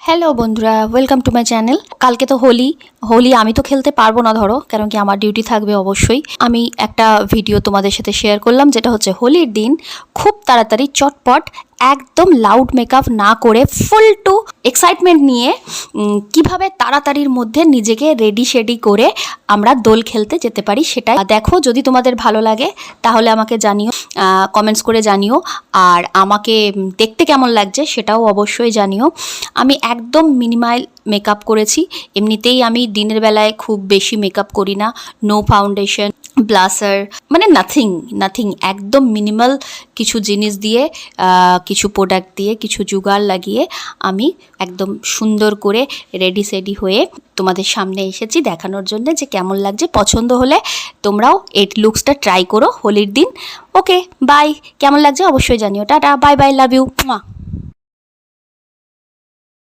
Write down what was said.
Hello বন্ধুরা, welcome to my channel. কালকে তো হোলি আমি তো খেলতে পারবো না, ধরো, কারণ কি আমার ডিউটি থাকবে অবশ্যই। আমি একটা ভিডিও তোমাদের সাথে শেয়ার করলাম, যেটা হচ্ছে হোলির দিন খুব তাড়াতাড়ি চটপট একদম লাউড মেকআপ না করে ফুল টু এক্সাইটমেন্ট নিয়ে কিভাবে তাড়াতাড়ির মধ্যে নিজেকে রেডি করে আমরা দোল খেলতে যেতে পারি, সেটাই দেখো। যদি তোমাদের ভালো লাগে তাহলে আমাকে জানিও, কমেন্টস করে জানিও। আর আমাকে দেখতে কেমন লাগছে সেটাও অবশ্যই জানিও। আমি একদম মিনিমাল মেকআপ করেছি। এমনিতেই আমি দিনের বেলায় খুব বেশি মেকআপ করি না। নো ফাউন্ডেশন, ব্লাসার, মানে নাথিং, একদম মিনিমাল কিছু জিনিস দিয়ে, কিছু প্রোডাক্ট দিয়ে, কিছু জুগাড় লাগিয়ে আমি একদম সুন্দর করে রেডি হয়ে তোমাদের সামনে এসেছি দেখানোর জন্য যে কেমন লাগছে। পছন্দ হলে তোমরাও এই লুকসটা ট্রাই করো হোলির দিন। Okay, bye. কেমন লাগছে অবশ্যই জানিও। Tata, bye bye, love you.